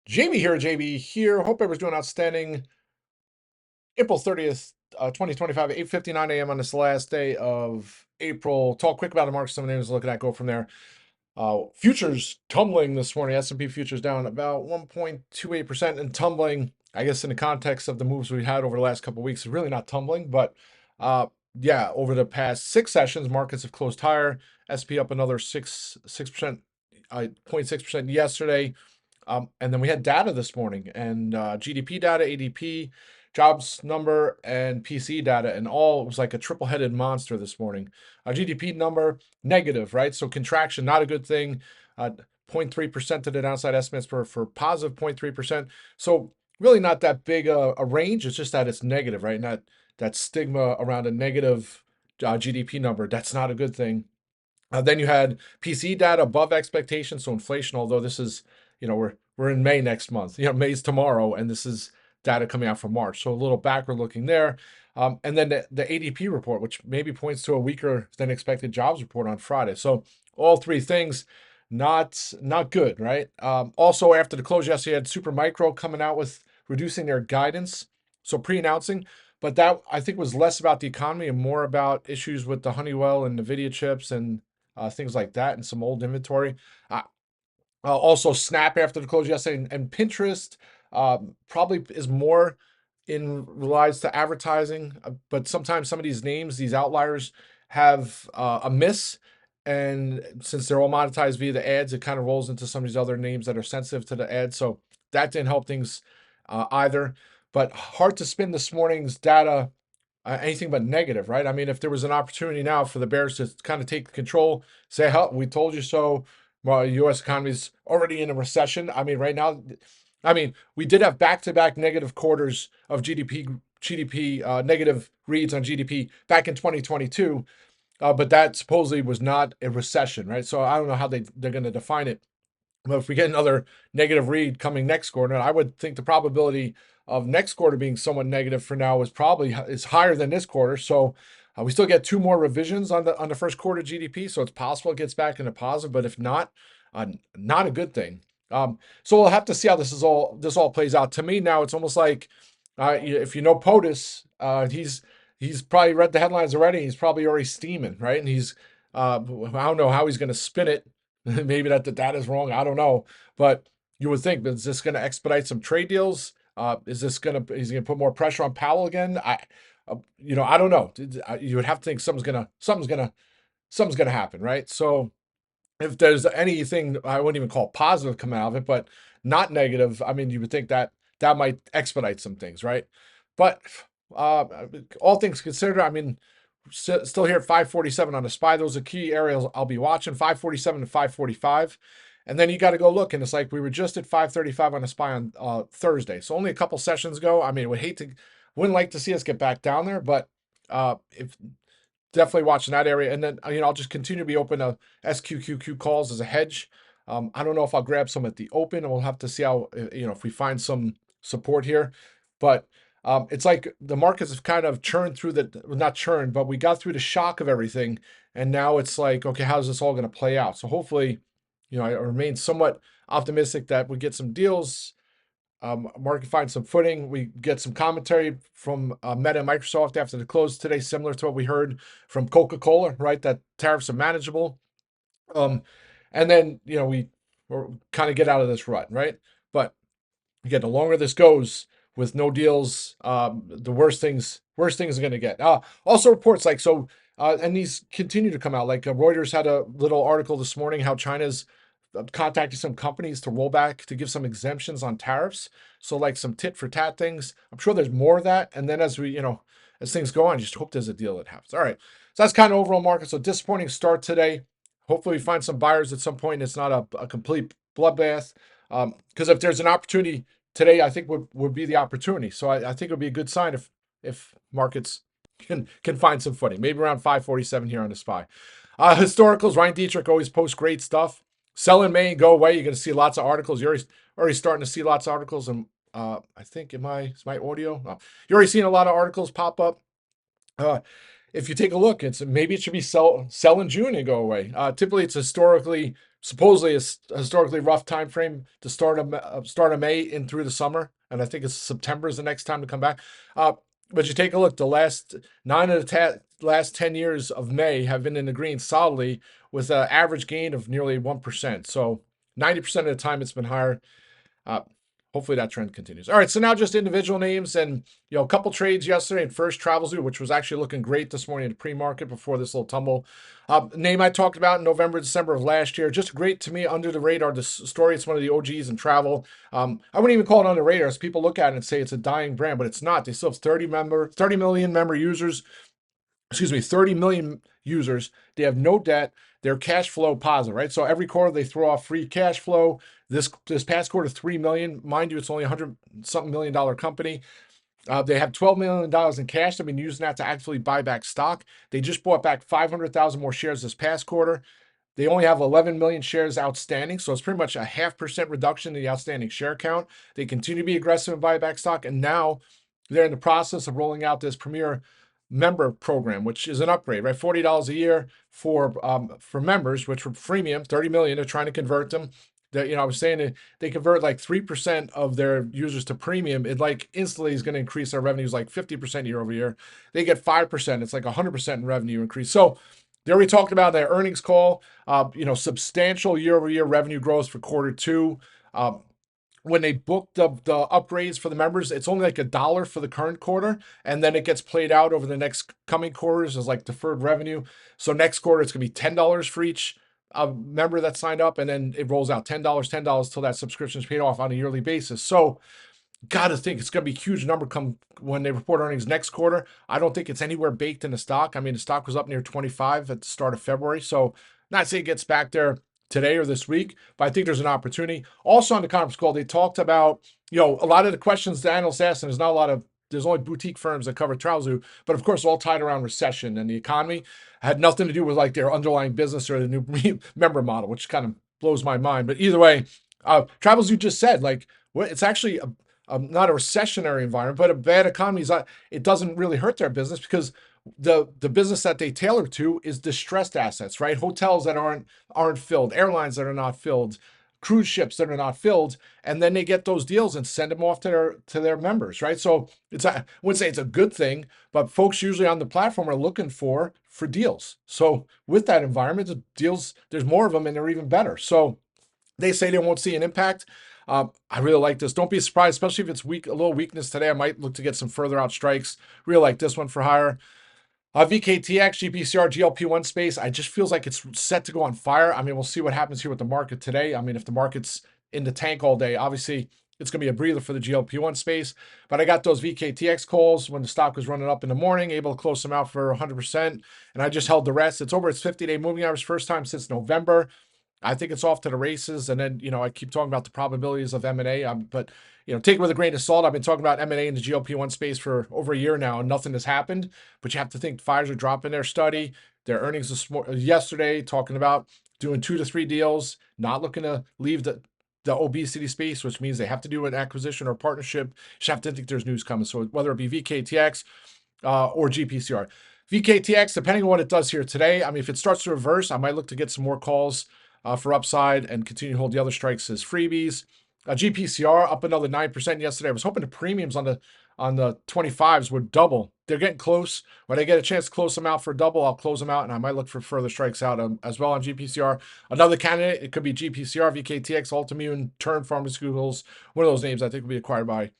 Jamie here, JB here. Hope everyone's doing outstanding. April 30th, 2025, 8:59 a.m. on this last day of April. Talk quick about the market. Some names looking at go from there. Futures tumbling this morning. S&P futures down about 1.28% and tumbling. I guess in the context of the moves we had over the last couple of weeks, really not tumbling, but uh, yeah, over the past six sessions, markets have closed higher. SP up another 6%, 0.6% yesterday. And then we had data this morning and GDP data, ADP, jobs number, and PC data, and all it was like a triple-headed monster this morning. GDP number negative, right? So contraction, not a good thing. 0.3% to the downside estimates for positive 0.3%. So really not that big a range. It's just that it's negative, right? Not that stigma around a negative GDP number. That's not a good thing. Then you had PC data above expectations, so inflation. Although this is, we're in May next month. May's tomorrow, and this is data coming out from March. So a little backward looking there. And then the ADP report, which maybe points to a weaker than expected jobs report on Friday. So all three things not good, right? Also after the close yesterday, you had Supermicro coming out with reducing their guidance, so pre-announcing. But that I think was less about the economy and more about issues with the Honeywell and NVIDIA chips and things like that, and some old inventory. Uh, Also, Snap after the close yesterday, and Pinterest probably is more in relies to advertising, but sometimes some of these names, these outliers, have a miss, and since they're all monetized via the ads, it kind of rolls into some of these other names that are sensitive to the ads. So that didn't help things either. But hard to spin this morning's data anything but negative, right? I mean, if there was an opportunity now for the Bears to kind of take control, say, "Hell, we told you so." Well, U.S. economy's already in a recession. I mean, right now, we did have back-to-back negative quarters of GDP negative reads on GDP back in 2022, but that supposedly was not a recession, right? So I don't know how they're going to define it. But if we get another negative read coming next quarter, I would think the probability of next quarter being somewhat negative for now is higher than this quarter. So we still get two more revisions on the first quarter GDP, so it's possible it gets back into positive. But if not, not a good thing. So we'll have to see how this all plays out. To me now, it's almost like if you know POTUS, he's probably read the headlines already. He's probably already steaming, right? And I don't know how he's going to spin it. Maybe that the data's wrong. I don't know, but you would think, is this going to expedite some trade deals? Is this going to? He's going to put more pressure on Powell again? I don't know. You would have to think something's gonna happen, right? So if there's anything I wouldn't even call positive come out of it, but not negative, I mean, you would think that might expedite some things, right? But uh, all things considered, I mean, still here at 547 on the SPY. Those are key areas I'll be watching, 547 to 545. And then you got to go look, and it's like we were just at 535 on the SPY on Thursday. So only a couple sessions ago. I mean, wouldn't like to see us get back down there, but if definitely watching that area. And then, I'll just continue to be open to SQQQ calls as a hedge. I don't know if I'll grab some at the open, and we'll have to see how, if we find some support here. But it's like the markets have kind of churned through not churned, but we got through the shock of everything. And now it's like, okay, how's this all going to play out? So hopefully, I remain somewhat optimistic that we get some deals. Market finds some footing. We get some commentary from Meta and Microsoft after the close today, similar to what we heard from Coca-Cola, right? That tariffs are manageable. And then, we're kind of get out of this rut, right? But again, the longer this goes with no deals, the worse things are going to get. Also reports like so, and these continue to come out. Like Reuters had a little article this morning how China's contacting some companies to roll back to give some exemptions on tariffs. So like some tit for tat things. I'm sure there's more of that. And then as things go on, just hope there's a deal that happens. All right. So that's kind of overall market. So disappointing start today. Hopefully we find some buyers at some point. And it's not a complete bloodbath. Because if there's an opportunity today, I think would be the opportunity. So I think it would be a good sign if markets can find some footing. Maybe around 547 here on the SPY. Historicals, Ryan Dietrich always posts great stuff. Sell in May and go away. You're going to see lots of articles. You're already starting to see lots of articles. And I think is my audio? You're already seeing a lot of articles pop up. If you take a look, maybe it should be sell in June and go away. Typically, it's historically supposedly a historically rough time frame to start of May and through the summer, and I think it's September is the next time to come back. But you take a look, the last nine of the last 10 years of May have been in the green solidly with an average gain of nearly 1%. So 90% of the time it's been higher. Uh, Hopefully that trend continues. All right, so now just individual names and a couple trades yesterday in First Travel Zoo, which was actually looking great this morning in the pre-market before this little tumble. Name I talked about in November, December of last year, just great to me, under the radar. The story, it's one of the OGs in travel. I wouldn't even call it under the radar. As people look at it and say it's a dying brand, but it's not. They still have 30 million member users. 30 million users. They have no debt. They're cash flow positive, right? So every quarter they throw off free cash flow. This past quarter, 3 million. Mind you, it's only $100-something million company. They have $12 million in cash. They've been using that to actively buy back stock. They just bought back 500,000 more shares this past quarter. They only have 11 million shares outstanding, so it's pretty much a 0.5% reduction in the outstanding share count. They continue to be aggressive in buyback stock, and now they're in the process of rolling out this premier member program, which is an upgrade, right? $40 a year for members, which were freemium, 30 million. They're trying to convert them. I was saying they convert like 3% of their users to premium. It like instantly is going to increase their revenues like 50% year over year. They get 5%. It's like 100% in revenue increase. So they already talked about their earnings call. Substantial year over year revenue growth for quarter two. When they book the upgrades for the members, it's only like $1 for the current quarter, and then it gets played out over the next coming quarters as like deferred revenue. So next quarter it's gonna be $10 for each member that signed up, and then it rolls out $10 till that subscription is paid off on a yearly basis. So got to think it's going to be a huge number come when they report earnings next quarter. I don't think it's anywhere baked in the stock. I mean, the stock was up near 25 at the start of February. So not saying it gets back there today or this week, but I think there's an opportunity. Also on the conference call, they talked about, a lot of the questions the analysts asked, and there's only boutique firms that cover travel zoo, but of course all tied around recession and the economy. Had nothing to do with like their underlying business or the new member model, which kind of blows my mind. But either way, Travel Zoo just said like, it's actually not a recessionary environment, but a bad economy it doesn't really hurt their business because the business that they tailor to is distressed assets, right? Hotels that aren't filled, airlines that are not filled, cruise ships that are not filled, and then they get those deals and send them off to their members, right? So I wouldn't say it's a good thing, but folks usually on the platform are looking for deals. So with that environment, the deals, there's more of them and they're even better. So they say they won't see an impact. I really like this. Don't be surprised, especially if it's weak, a little weakness today. I might look to get some further out strikes. Really like this one for higher. VKTX, GPCR, GLP-1 space. I just feels like it's set to go on fire. I mean, we'll see what happens here with the market today. I mean, if the market's in the tank all day, obviously it's going to be a breather for the GLP-1 space. But I got those VKTX calls when the stock was running up in the morning, able to close them out for 100%. And I just held the rest. It's over its 50-day moving average, first time since November. I think it's off to the races. And then, I keep talking about the probabilities of M&A. But, take it with a grain of salt. I've been talking about M&A in the GLP-1 space for over a year now, and nothing has happened. But you have to think Pfizer dropping their study, their earnings yesterday, talking about doing 2 to 3 deals, not looking to leave the obesity space, which means they have to do an acquisition or partnership. You just have to think there's news coming. So whether it be VKTX or GPCR. VKTX, depending on what it does here today, I mean, if it starts to reverse, I might look to get some more calls for upside and continue to hold the other strikes as freebies. GPCR up another 9% yesterday. I was hoping the premiums on the 25s would double. They're getting close. When I get a chance to close them out for a double, I'll close them out, and I might look for further strikes out as well on GPCR. Another candidate, it could be GPCR, VKTX, Altimmune, Turn Pharmaceuticals. One of those names I think will be acquired by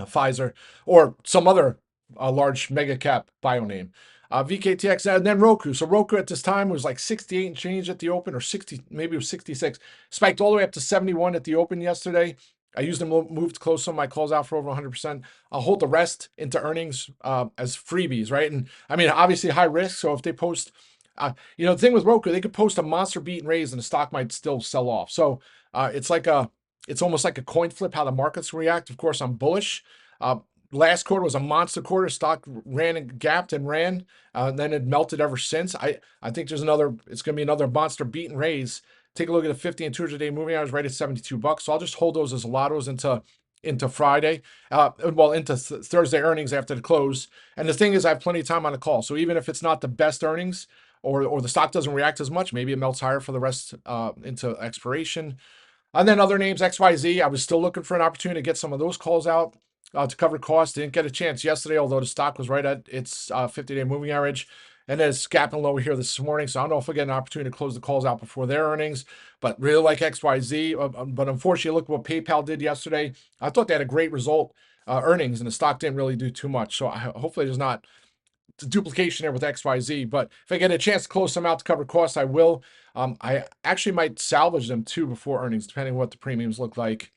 Pfizer or some other large mega cap bio name. VKTX, and then Roku. So Roku at this time was like 68 and change at the open, or 60, maybe it was 66. Spiked all the way up to 71 at the open yesterday. I used them, moved close some of my calls out for over 100%. I'll hold the rest into earnings as freebies, right? And I mean, obviously high risk. So if they post, the thing with Roku, they could post a monster beat and raise and the stock might still sell off. So it's almost like a coin flip how the markets react. Of course, I'm bullish. Last quarter was a monster quarter. Stock ran and gapped and ran, and then it melted ever since. I think it's going to be another monster beat and raise. Take a look at the 50 and 200-day moving average right at $72. So I'll just hold those as lottos into Friday, into Thursday earnings after the close. And the thing is, I have plenty of time on the call. So even if it's not the best earnings, or the stock doesn't react as much. Maybe it melts higher for the rest into expiration. And then other names, XYZ, I was still looking for an opportunity to get some of those calls out to cover costs. Didn't get a chance yesterday, although the stock was right at its 50-day moving average. And it's gapping lower here this morning. So I don't know if I get an opportunity to close the calls out before their earnings, but really like XYZ. But unfortunately, look what PayPal did yesterday. I thought they had a great result, earnings, and the stock didn't really do too much. So hopefully there's not duplication there with XYZ. But if I get a chance to close some out to cover costs, I will. I actually might salvage them too before earnings, depending on what the premiums look like,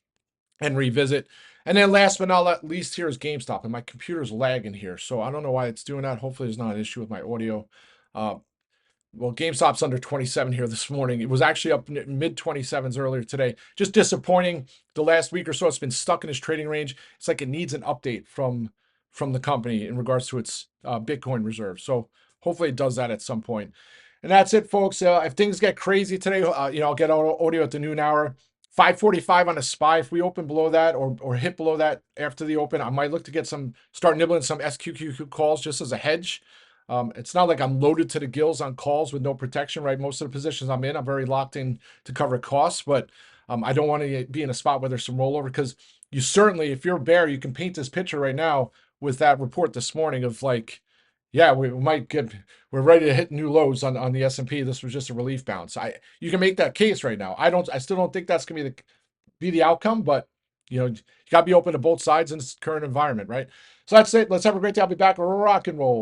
and revisit. And then last but not least, here is GameStop, and my computer's lagging here, so I don't know why it's doing that. Hopefully, there's not an issue with my audio. Uh, well, GameStop's under 27 here this morning. It was actually up mid 27s earlier today. Just disappointing. The last week or so, it's been stuck in its trading range. It's like it needs an update from the company in regards to its Bitcoin reserve. So hopefully it does that at some point. And that's it, folks. If things get crazy today, I'll get audio at the noon hour. 545 on a SPY. If we open below that or hit below that after the open, I might look to start nibbling some SQQQ calls just as a hedge. It's not like I'm loaded to the gills on calls with no protection, right? Most of the positions I'm in, I'm very locked in to cover costs, but I don't want to be in a spot where there's some rollover, because you certainly, if you're a bear, you can paint this picture right now with that report this morning of like, yeah, we're ready to hit new lows on the S&P. This was just a relief bounce. You can make that case right now. I still don't think that's going to be the outcome, but you got to be open to both sides in this current environment, right? So that's it. Let's have a great day. I'll be back. Rock and roll.